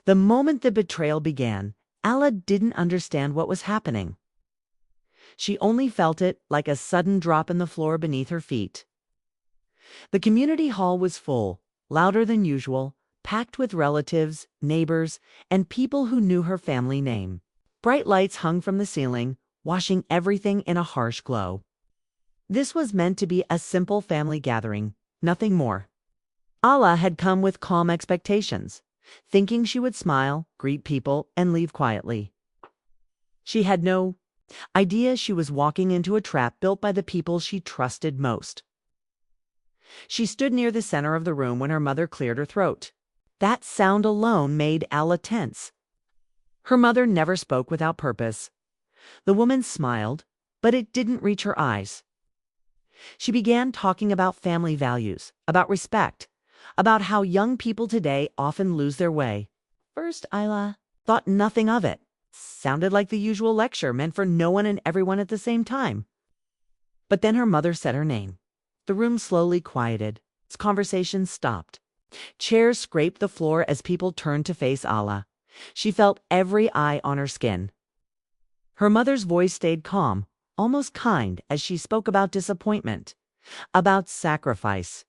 The moment the betrayal began, Alla didn't understand what was happening. She only felt it like a sudden drop in the floor beneath her feet. The community hall was full, louder than usual, packed with relatives, neighbors, and people who knew her family name. Bright lights hung from the ceiling, washing everything in a harsh glow. This was meant to be a simple family gathering, nothing more. Alla had come with calm expectations, thinking she would smile, greet people, and leave quietly. She had no idea she was walking into a trap built by the people she trusted most. She stood near the center of the room when her mother cleared her throat. That sound alone made Alla tense. Her mother never spoke without purpose. The woman smiled, but it didn't reach her eyes. She began talking about family values, about respect, about how young people today often lose their way. First, Alla thought nothing of it. Sounded like the usual lecture meant for no one and everyone at the same time. But then her mother said her name. The room slowly quieted. Its conversation stopped. Chairs scraped the floor as people turned to face Alla. She felt every eye on her skin. Her mother's voice stayed calm, almost kind, as she spoke about disappointment, about sacrifice,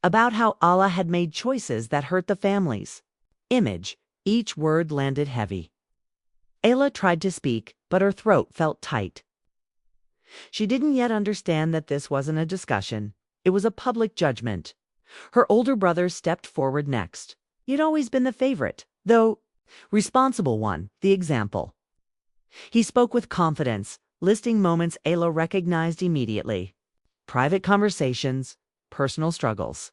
about how Alla had made choices that hurt the family's image. Each word landed heavy. Alla tried to speak, but her throat felt tight. She didn't yet understand that this wasn't a discussion. It was a public judgment. Her older brother stepped forward next. He'd always been the favorite, though responsible one, the example. He spoke with confidence, listing moments Alla recognized immediately. Private conversations, personal struggles.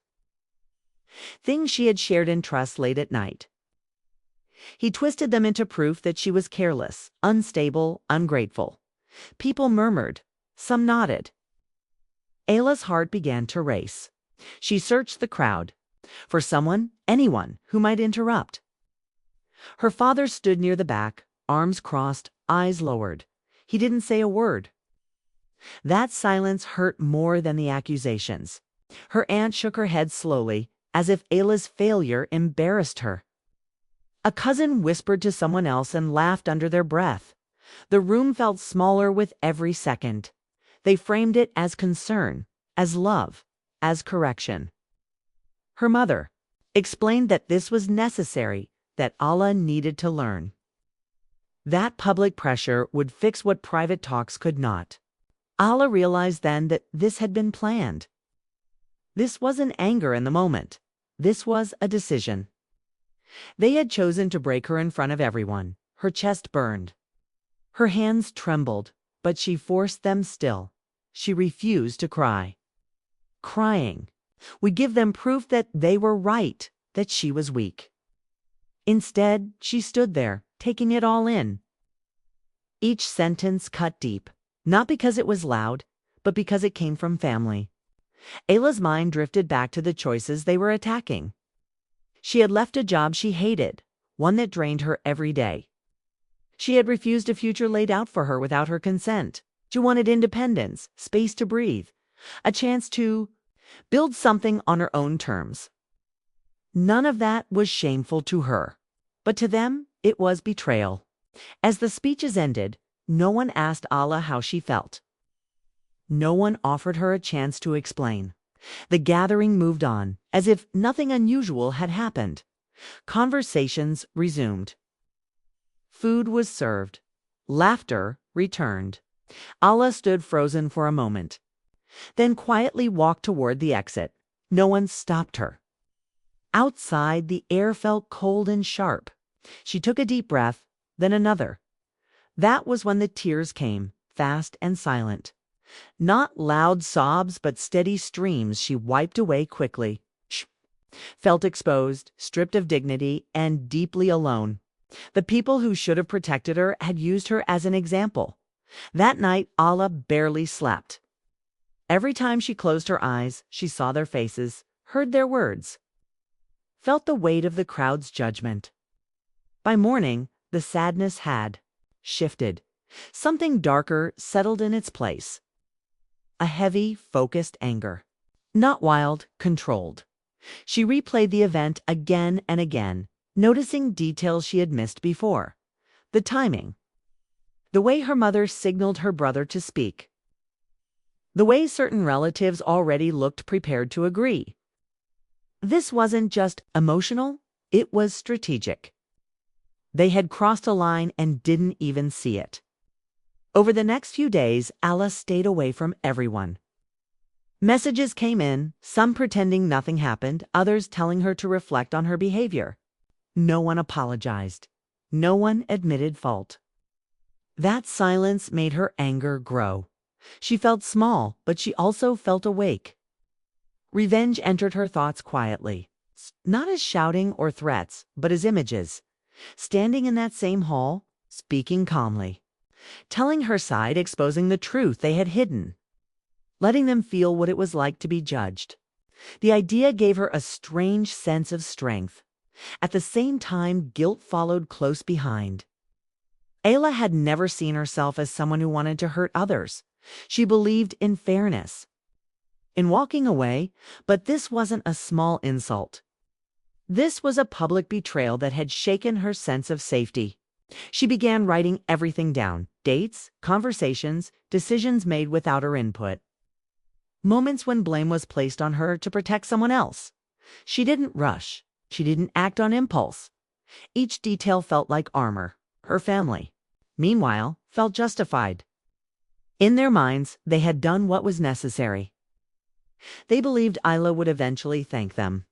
Things she had shared in trust late at night. He twisted them into proof that she was careless, unstable, ungrateful. People murmured. Some nodded. Alla's heart began to race. She searched the crowd for someone, anyone, who might interrupt. Her father stood near the back, arms crossed, eyes lowered. He didn't say a word. That silence hurt more than the accusations. Her aunt shook her head slowly, as if Alla's failure embarrassed her. A cousin whispered to someone else and laughed under their breath. The room felt smaller with every second. They framed it as concern, as love, as correction. Her mother explained that this was necessary, that Alla needed to learn. That public pressure would fix what private talks could not. Alla realized then that this had been planned. This wasn't anger in the moment. This was a decision. They had chosen to break her in front of everyone. Her chest burned. Her hands trembled, but she forced them still. She refused to cry. Crying would give them proof that they were right, that she was weak. Instead, she stood there, taking it all in. Each sentence cut deep, not because it was loud, but because it came from family. Alla's mind drifted back to the choices they were attacking. She had left a job she hated, one that drained her every day. She had refused a future laid out for her without her consent. She wanted independence, space to breathe, a chance to build something on her own terms. None of that was shameful to her, but to them it was betrayal. As the speeches ended, no one asked Alla how she felt. No one offered her a chance to explain. The gathering moved on, as if nothing unusual had happened. Conversations resumed. Food was served. Laughter returned. Alla stood frozen for a moment, then quietly walked toward the exit. No one stopped her. Outside, the air felt cold and sharp. She took a deep breath, then another. That was when the tears came, fast and silent. Not loud sobs, but steady streams she wiped away quickly. Felt exposed, stripped of dignity, and deeply alone. The people who should have protected her had used her as an example. That night, Alla barely slept. Every time she closed her eyes, she saw their faces, heard their words, felt the weight of the crowd's judgment. By morning, the sadness had shifted. Something darker settled in its place. A heavy, focused anger. Not wild, controlled. She replayed the event again and again, noticing details she had missed before. The timing. The way her mother signaled her brother to speak. The way certain relatives already looked prepared to agree. This wasn't just emotional, it was strategic. They had crossed a line and didn't even see it. Over the next few days, Alla stayed away from everyone. Messages came in, some pretending nothing happened, others telling her to reflect on her behavior. No one apologized. No one admitted fault. That silence made her anger grow. She felt small, but she also felt awake. Revenge entered her thoughts quietly, not as shouting or threats, but as images. Standing in that same hall, speaking calmly, telling her side, exposing the truth they had hidden, letting them feel what it was like to be judged. The idea gave her a strange sense of strength. At the same time, guilt followed close behind. Ayla had never seen herself as someone who wanted to hurt others. She believed in fairness, in walking away, but this wasn't a small insult. This was a public betrayal that had shaken her sense of safety. She began writing everything down: dates, conversations, decisions made without her input. Moments when blame was placed on her to protect someone else. She didn't rush. She didn't act on impulse. Each detail felt like armor. Her family, meanwhile, felt justified. In their minds, they had done what was necessary. They believed Ayla would eventually thank them.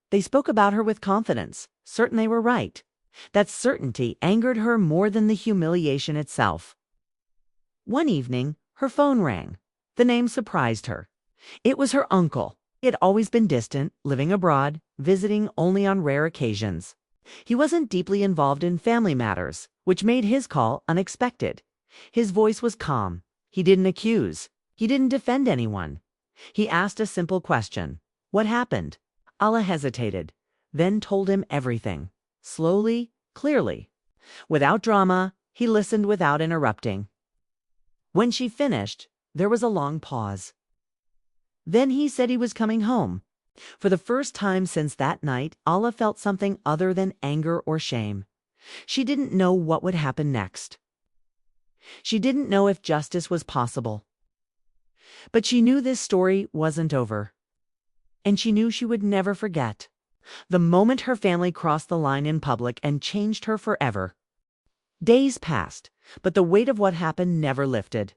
They spoke about her with confidence, certain they were right. That certainty angered her more than the humiliation itself. One evening, her phone rang. The name surprised her. It was her uncle. He had always been distant, living abroad, visiting only on rare occasions. He wasn't deeply involved in family matters, which made his call unexpected. His voice was calm. He didn't accuse. He didn't defend anyone. He asked a simple question. What happened? Alla hesitated, then told him everything. Slowly, clearly. Without drama, he listened without interrupting. When she finished, there was a long pause. Then he said he was coming home. For the first time since that night, Alla felt something other than anger or shame. She didn't know what would happen next. She didn't know if justice was possible. But she knew this story wasn't over. And she knew she would never forget the moment her family crossed the line in public and changed her forever. Days passed, but the weight of what happened never lifted.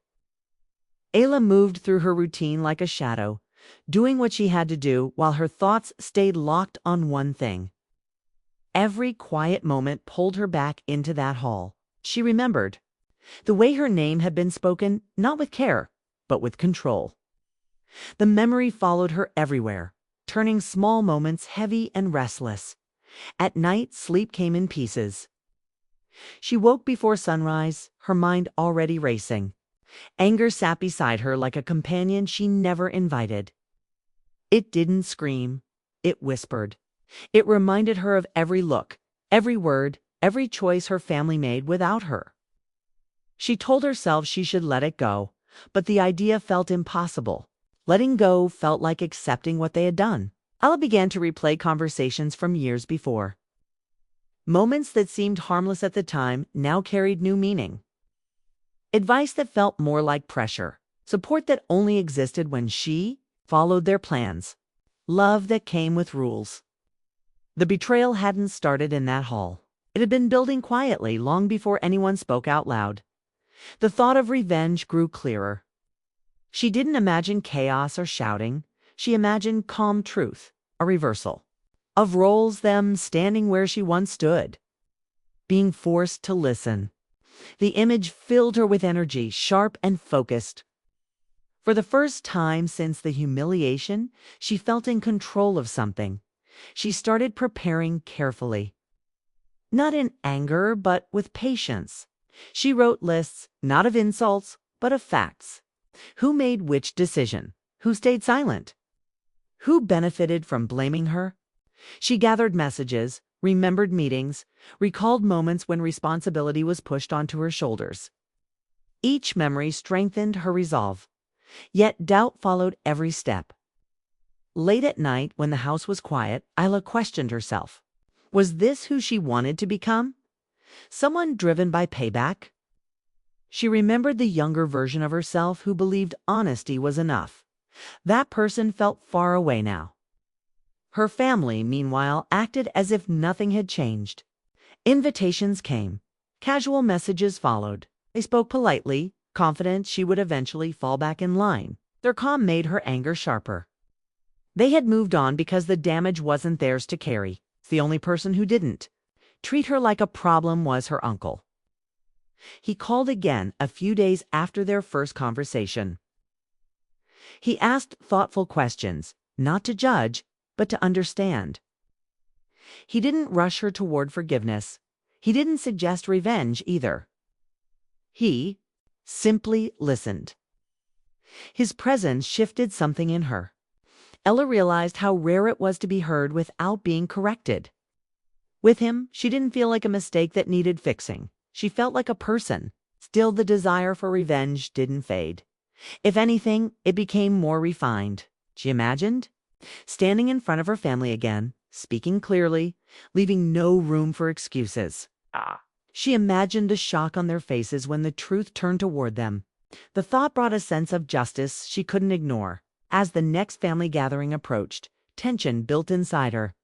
Ayla moved through her routine like a shadow, doing what she had to do while her thoughts stayed locked on one thing. Every quiet moment pulled her back into that hall. She remembered the way her name had been spoken, not with care, but with control. The memory followed her everywhere, turning small moments heavy and restless. At night, sleep came in pieces. She woke before sunrise, her mind already racing. Anger sat beside her like a companion she never invited. It didn't scream. It whispered. It reminded her of every look, every word, every choice her family made without her. She told herself she should let it go, but the idea felt impossible. Letting go felt like accepting what they had done. Alla began to replay conversations from years before. Moments that seemed harmless at the time now carried new meaning. Advice that felt more like pressure. Support that only existed when she followed their plans. Love that came with rules. The betrayal hadn't started in that hall. It had been building quietly long before anyone spoke out loud. The thought of revenge grew clearer. She didn't imagine chaos or shouting. She imagined calm truth, a reversal of roles, them standing where she once stood, being forced to listen. The image filled her with energy, sharp and focused. For the first time since the humiliation, she felt in control of something. She started preparing carefully. Not in anger, but with patience. She wrote lists, not of insults, but of facts. Who made which decision? Who stayed silent? Who benefited from blaming her? She gathered messages, remembered meetings, recalled moments when responsibility was pushed onto her shoulders. Each memory strengthened her resolve. Yet doubt followed every step. Late at night, when the house was quiet, Ayla questioned herself. Was this who she wanted to become? Someone driven by payback? She remembered the younger version of herself who believed honesty was enough. That person felt far away now. Her family, meanwhile, acted as if nothing had changed. Invitations came. Casual messages followed. They spoke politely, confident she would eventually fall back in line. Their calm made her anger sharper. They had moved on because the damage wasn't theirs to carry. The only person who didn't treat her like a problem was her uncle. He called again a few days after their first conversation. He asked thoughtful questions, not to judge, but to understand. He didn't rush her toward forgiveness. He didn't suggest revenge either. He simply listened. His presence shifted something in her. Ella realized how rare it was to be heard without being corrected. With him, she didn't feel like a mistake that needed fixing. She felt like a person. Still, the desire for revenge didn't fade. If anything, it became more refined. She imagined standing in front of her family again, speaking clearly, leaving no room for excuses. She imagined the shock on their faces when the truth turned toward them. The thought brought a sense of justice she couldn't ignore. As the next family gathering approached, tension built inside her.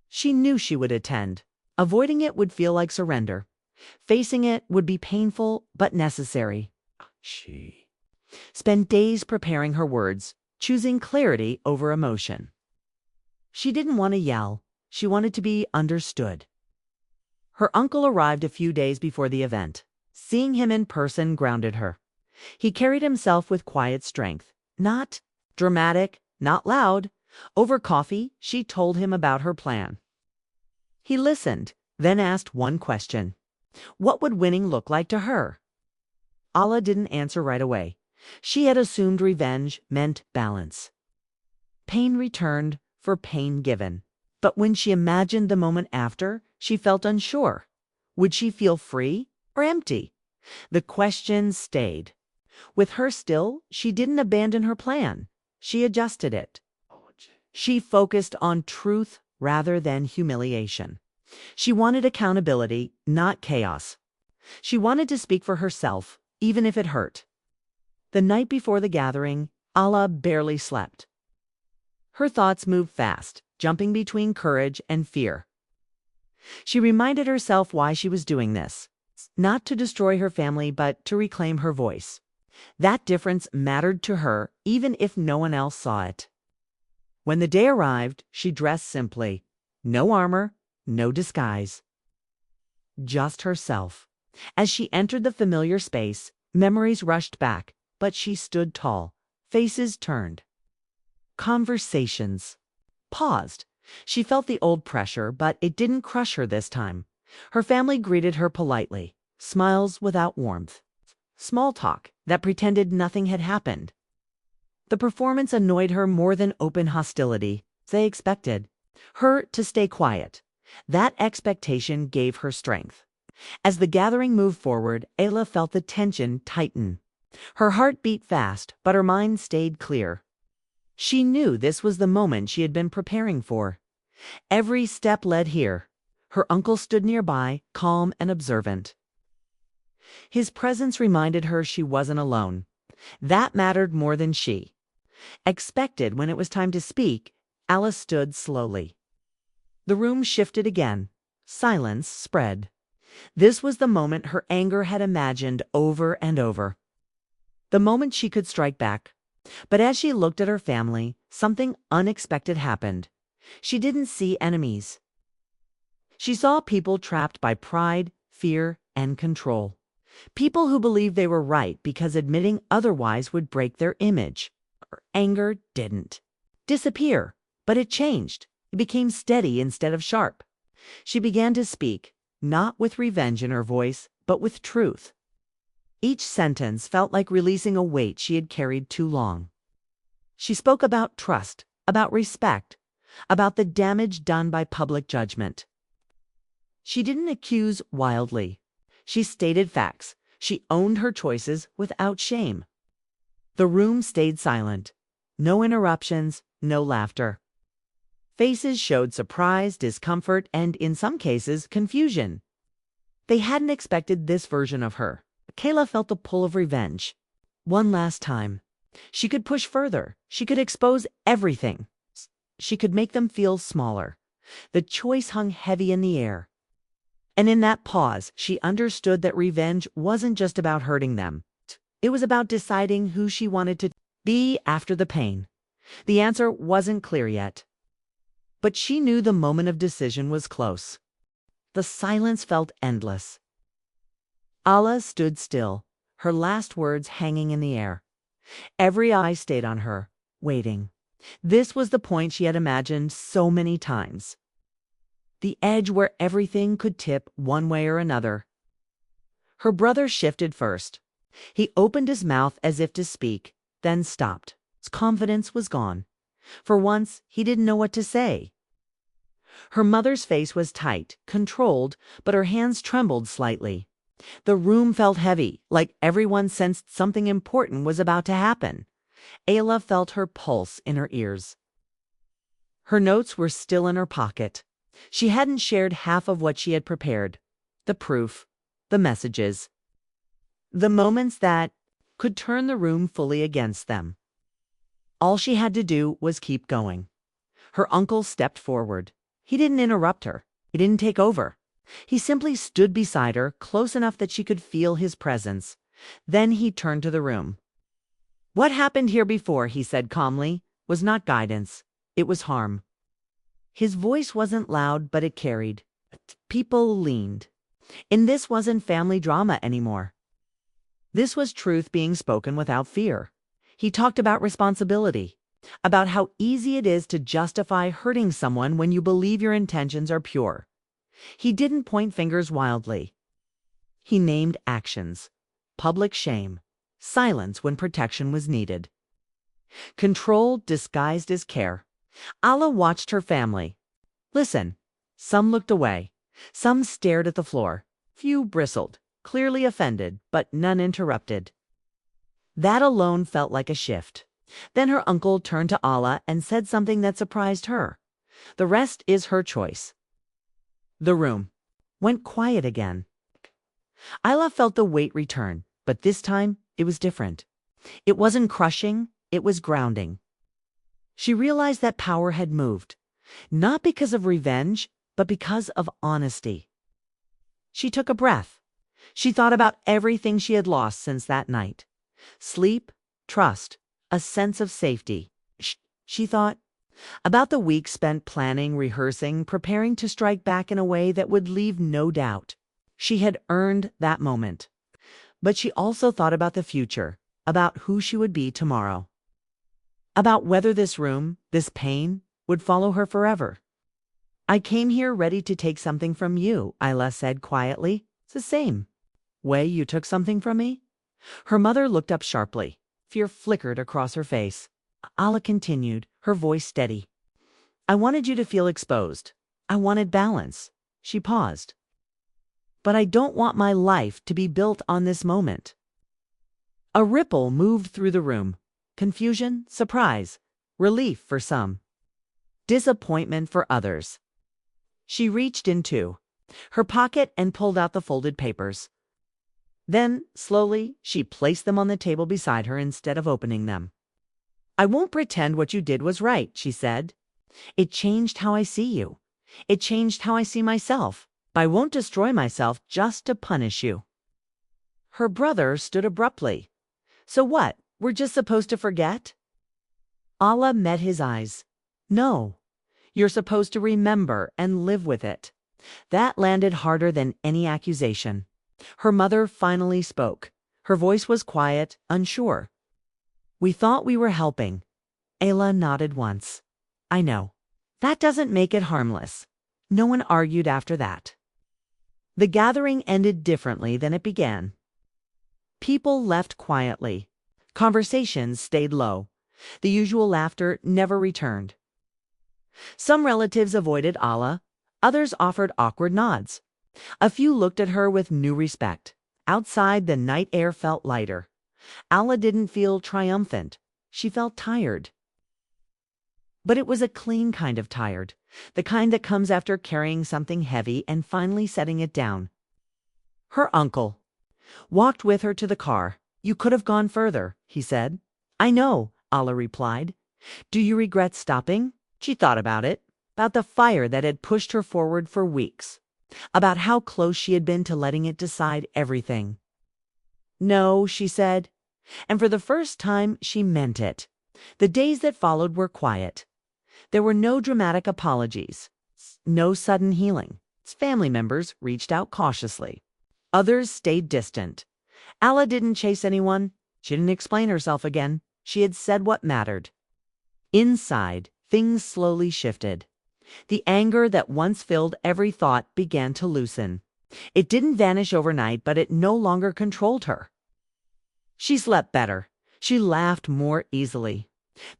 She knew she would attend. Avoiding it would feel like surrender. Facing it would be painful but necessary. She spent days preparing her words, choosing clarity over emotion. She didn't want to yell. She wanted to be understood. Her uncle arrived a few days before the event. Seeing him in person grounded her. He carried himself with quiet strength. Not dramatic, not loud. Over coffee, she told him about her plan. He listened, then asked one question. What would winning look like to her? Alla didn't answer right away. She had assumed revenge meant balance. Pain returned for pain given. But when she imagined the moment after, she felt unsure. Would she feel free or empty? The question stayed. With her still, she didn't abandon her plan. She adjusted it. She focused on truth rather than humiliation. She wanted accountability, not chaos. She wanted to speak for herself, even if it hurt. The night before the gathering, Alla barely slept. Her thoughts moved fast, jumping between courage and fear. She reminded herself why she was doing this. Not to destroy her family, but to reclaim her voice. That difference mattered to her, even if no one else saw it. When the day arrived, she dressed simply. No armor, no disguise. Just herself. As she entered the familiar space, memories rushed back, but she stood tall. Faces turned. Conversations paused. She felt the old pressure, but it didn't crush her this time. Her family greeted her politely, smiles without warmth. Small talk that pretended nothing had happened. The performance annoyed her more than open hostility. They expected her to stay quiet. That expectation gave her strength. As the gathering moved forward, Ayla felt the tension tighten. Her heart beat fast, but her mind stayed clear. She knew this was the moment she had been preparing for. Every step led here. Her uncle stood nearby, calm and observant. His presence reminded her she wasn't alone. That mattered more than she expected. When it was time to speak, Alice stood slowly. The room shifted again. Silence spread. This was the moment her anger had imagined over and over. The moment she could strike back. But as she looked at her family, something unexpected happened. She didn't see enemies. She saw people trapped by pride, fear, and control. People who believed they were right because admitting otherwise would break their image. Her anger didn't disappear, but it changed. It became steady instead of sharp. She began to speak, not with revenge in her voice, but with truth. Each sentence felt like releasing a weight she had carried too long. She spoke about trust, about respect, about the damage done by public judgment. She didn't accuse wildly. She stated facts. She owned her choices without shame. The room stayed silent. No interruptions, no laughter. Faces showed surprise, discomfort, and, in some cases, confusion. They hadn't expected this version of her. Kayla felt a pull of revenge. One last time. She could push further. She could expose everything. She could make them feel smaller. The choice hung heavy in the air. And in that pause, she understood that revenge wasn't just about hurting them. It was about deciding who she wanted to be after the pain. The answer wasn't clear yet. But she knew the moment of decision was close. The silence felt endless. Ala stood still, her last words hanging in the air. Every eye stayed on her, waiting. This was the point she had imagined so many times. The edge where everything could tip one way or another. Her brother shifted first. He opened his mouth as if to speak, then stopped. His confidence was gone. For once, he didn't know what to say. Her mother's face was tight, controlled, but her hands trembled slightly. The room felt heavy, like everyone sensed something important was about to happen. Ayla felt her pulse in her ears. Her notes were still in her pocket. She hadn't shared half of what she had prepared. The proof, the messages, the moments that could turn the room fully against them. All she had to do was keep going. Her uncle stepped forward. He didn't interrupt her. He didn't take over. He simply stood beside her, close enough that she could feel his presence. Then he turned to the room. "What happened here before," he said calmly, "was not guidance. It was harm." His voice wasn't loud, but it carried. People leaned. And this wasn't family drama anymore. This was truth being spoken without fear. He talked about responsibility, about how easy it is to justify hurting someone when you believe your intentions are pure. He didn't point fingers wildly. He named actions, public shame, silence when protection was needed. Control disguised as care. Ala watched her family. Listen, some looked away. Some stared at the floor. Few bristled, clearly offended, but none interrupted. That alone felt like a shift. Then her uncle turned to Ala and said something that surprised her. "The rest is her choice." The room went quiet again. Ayla felt the weight return, but this time it was different. It wasn't crushing, it was grounding. She realized that power had moved, not because of revenge, but because of honesty. She took a breath. She thought about everything she had lost since that night. Sleep, trust, a sense of safety. She thought about the weeks spent planning, rehearsing, preparing to strike back in a way that would leave no doubt. She had earned that moment. But she also thought about the future, about who she would be tomorrow. About whether this room, this pain, would follow her forever. "I came here ready to take something from you," Ayla said quietly. "It's the same way you took something from me." Her mother looked up sharply. Fear flickered across her face. Ala continued, her voice steady. "I wanted you to feel exposed. I wanted balance." She paused. "But I don't want my life to be built on this moment." A ripple moved through the room. Confusion, surprise, relief for some, disappointment for others. She reached into her pocket and pulled out the folded papers. Then, slowly, she placed them on the table beside her instead of opening them. "I won't pretend what you did was right," she said. "It changed how I see you. It changed how I see myself. But I won't destroy myself just to punish you." Her brother stood abruptly. "So what? We're just supposed to forget?" Ala met his eyes. "No. You're supposed to remember and live with it." That landed harder than any accusation. Her mother finally spoke. Her voice was quiet, unsure. "We thought we were helping." Ayla nodded once. "I know. That doesn't make it harmless." No one argued after that. The gathering ended differently than it began. People left quietly. Conversations stayed low. The usual laughter never returned. Some relatives avoided Ala. Others offered awkward nods. A few looked at her with new respect. Outside, the night air felt lighter. Ala didn't feel triumphant. She felt tired. But it was a clean kind of tired, the kind that comes after carrying something heavy and finally setting it down. Her uncle walked with her to the car. "You could have gone further," he said. "I know," Alla replied. "Do you regret stopping?" She thought about it, about the fire that had pushed her forward for weeks, about how close she had been to letting it decide everything. "No," she said, and for the first time she meant it. The days that followed were quiet. There were no dramatic apologies, no sudden healing. Family members reached out cautiously. Others stayed distant. Alla didn't chase anyone. She didn't explain herself again. She had said what mattered. Inside, things slowly shifted. The anger that once filled every thought began to loosen. It didn't vanish overnight, but it no longer controlled her. She slept better. She laughed more easily.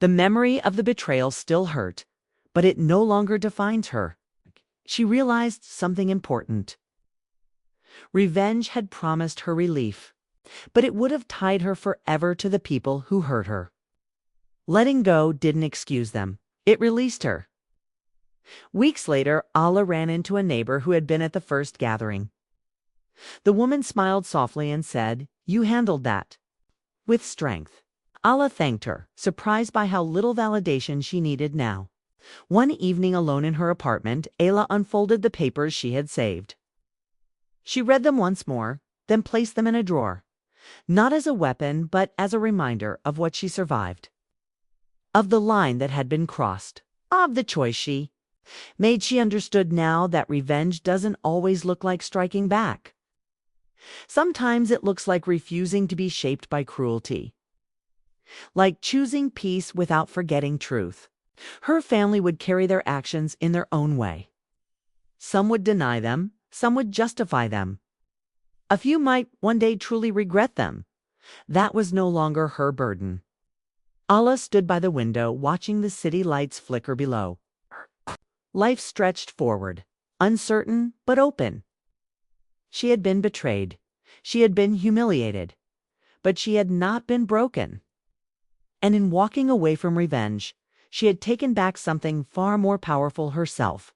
The memory of the betrayal still hurt, but it no longer defined her. She realized something important. Revenge had promised her relief, but it would have tied her forever to the people who hurt her. Letting go didn't excuse them. It released her. Weeks later, Alla ran into a neighbor who had been at the first gathering. The woman smiled softly and said, "You handled that with strength." Alla thanked her, surprised by how little validation she needed now. One evening alone in her apartment, Ayla unfolded the papers she had saved. She read them once more, then placed them in a drawer, not as a weapon, but as a reminder of what she survived, of the line that had been crossed, of the choice she made. She understood now that revenge doesn't always look like striking back. Sometimes it looks like refusing to be shaped by cruelty, like choosing peace without forgetting truth. Her family would carry their actions in their own way. Some would deny them, some would justify them. A few might one day truly regret them. That was no longer her burden. Alla stood by the window, watching the city lights flicker below. Life stretched forward, uncertain but open. She had been betrayed. She had been humiliated. But she had not been broken. And in walking away from revenge, she had taken back something far more powerful: herself.